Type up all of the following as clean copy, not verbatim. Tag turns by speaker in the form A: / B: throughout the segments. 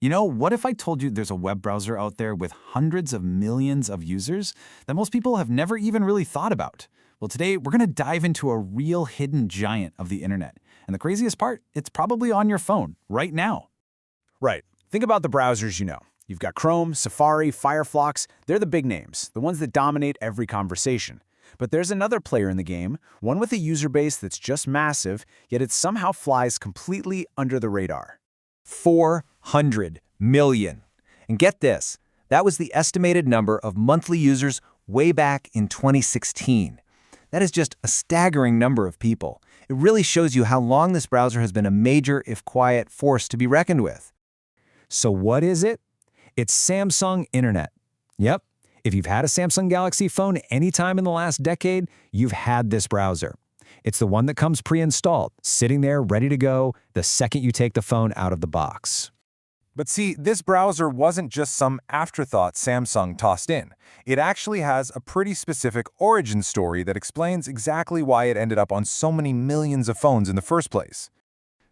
A: What if I told you there's a web browser out there with hundreds of millions of users that most people have never even really thought about? Well, today we're going to dive into a real hidden giant of the internet. And the craziest part, it's probably on your phone right now.
B: Right. Think about the browsers you know. You've got Chrome, Safari, Firefox. They're the big names, the ones that dominate every conversation. But there's another player in the game, one with a user base that's just massive, yet it somehow flies completely under the radar.
C: 400 million. And get this, that was the estimated number of monthly users way back in 2016. That is just a staggering number of people. It really shows you how long this browser has been a major, if quiet, force to be reckoned with.
B: So what is it? It's Samsung Internet. Yep. If you've had a Samsung Galaxy phone anytime in the last decade, you've had this browser. It's the one that comes pre-installed, sitting there ready to go the second you take the phone out of the box.
D: But see, this browser wasn't just some afterthought Samsung tossed in. It actually has a pretty specific origin story that explains exactly why it ended up on so many millions of phones in the first place.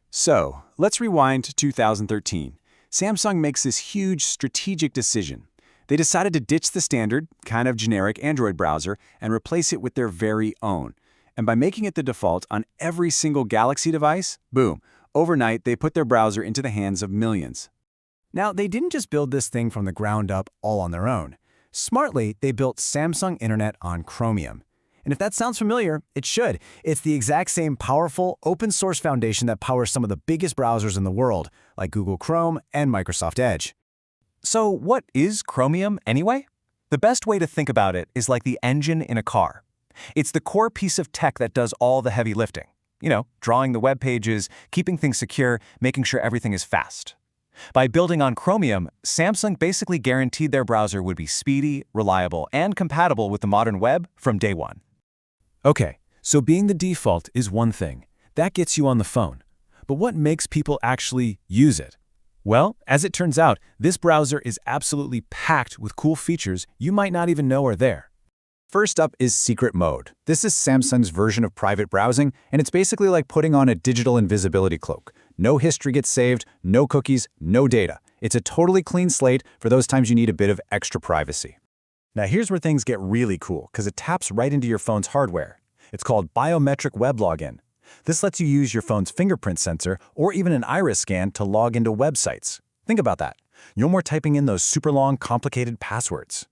E: So, let's rewind to 2013. Samsung makes this huge strategic decision. They decided to ditch the standard, kind of generic Android browser and replace it with their very own. And by making it the default on every single Galaxy device, boom, overnight they put their browser into the hands of millions.
B: Now, they didn't just build this thing from the ground up all on their own. Smartly, they built Samsung Internet on Chromium. And if that sounds familiar, it should. It's the exact same powerful, open-source foundation that powers some of the biggest browsers in the world, like Google Chrome and Microsoft Edge.
C: So what is Chromium anyway? The best way to think about it is like the engine in a car. It's the core piece of tech that does all the heavy lifting. Drawing the web pages, keeping things secure, making sure everything is fast. By building on Chromium, Samsung basically guaranteed their browser would be speedy, reliable, and compatible with the modern web from day one.
B: Okay, so being the default is one thing. That gets you on the phone. But what makes people actually use it? Well, as it turns out, this browser is absolutely packed with cool features you might not even know are there.
F: First up is Secret Mode. This is Samsung's version of private browsing, and it's basically like putting on a digital invisibility cloak. No history gets saved, no cookies, no data. It's a totally clean slate for those times you need a bit of extra privacy. Now here's where things get really cool, because it taps right into your phone's hardware. It's called Biometric Web Login. This lets you use your phone's fingerprint sensor or even an iris scan to log into websites. Think about that. No more typing in those super long, complicated passwords.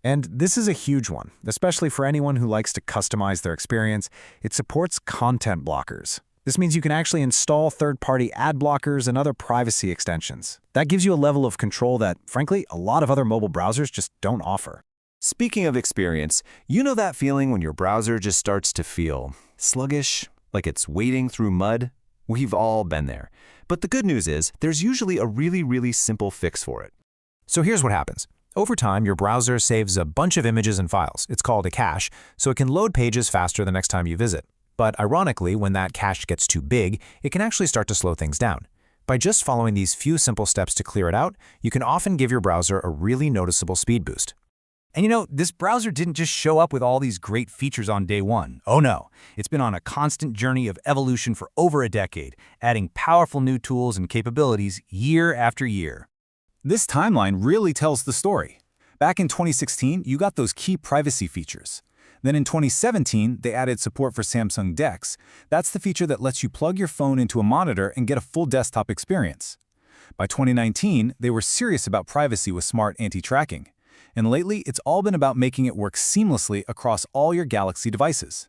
F: And this is a huge one, especially for anyone who likes to customize their experience. It supports content blockers. This means you can actually install third-party ad blockers and other privacy extensions. That gives you a level of control that, frankly, a lot of other mobile browsers just don't offer.
C: Speaking of experience, you know that feeling when your browser just starts to feel sluggish, like it's wading through mud? We've all been there. But the good news is, there's usually a really simple fix for it.
B: So here's what happens. Over time, your browser saves a bunch of images and files. It's called a cache, so it can load pages faster the next time you visit. But ironically, when that cache gets too big, it can actually start to slow things down. By just following these few simple steps to clear it out, you can often give your browser a really noticeable speed boost.
A: And this browser didn't just show up with all these great features on day one. Oh no, it's been on a constant journey of evolution for over a decade, adding powerful new tools and capabilities year after year. This timeline really tells the story. Back in 2016, you got those key privacy features. Then in 2017, they added support for Samsung DeX. That's the feature that lets you plug your phone into a monitor and get a full desktop experience. By 2019, they were serious about privacy with smart anti-tracking. And lately, it's all been about making it work seamlessly across all your Galaxy devices.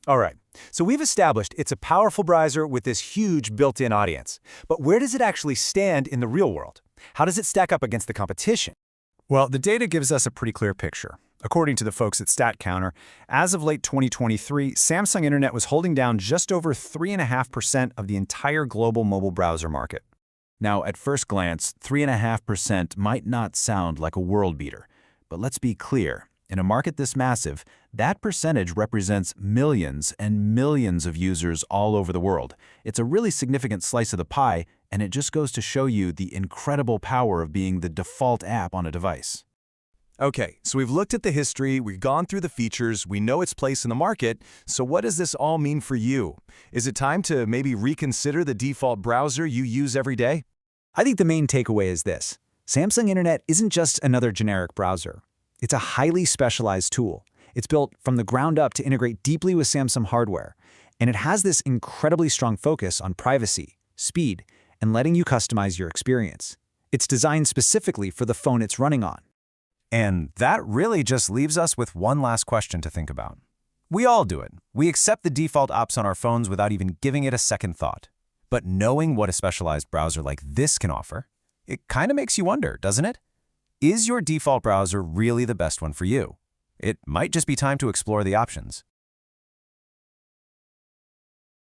B: All right, so we've established it's a powerful browser with this huge built-in audience. But where does it actually stand in the real world? How does it stack up against the competition? Well, the data gives us a pretty clear picture. According to the folks at StatCounter, as of late 2023, Samsung Internet was holding down just over 3.5% of the entire global mobile browser market.
A: Now, at first glance, 3.5% might not sound like a world beater. But let's be clear, in a market this massive, that percentage represents millions and millions of users all over the world. It's a really significant slice of the pie, and it just goes to show you the incredible power of being the default app on a device.
D: Okay, so we've looked at the history, we've gone through the features, we know its place in the market, so what does this all mean for you? Is it time to maybe reconsider the default browser you use every day?
B: I think the main takeaway is this. Samsung Internet isn't just another generic browser. It's a highly specialized tool. It's built from the ground up to integrate deeply with Samsung hardware, and it has this incredibly strong focus on privacy, speed, and letting you customize your experience. It's designed specifically for the phone it's running on.
C: And that really just leaves us with one last question to think about. We all do it. We accept the default apps on our phones without even giving it a second thought. But knowing what a specialized browser like this can offer, it kind of makes you wonder, doesn't it? Is your default browser really the best one for you? It might just be time to explore the options.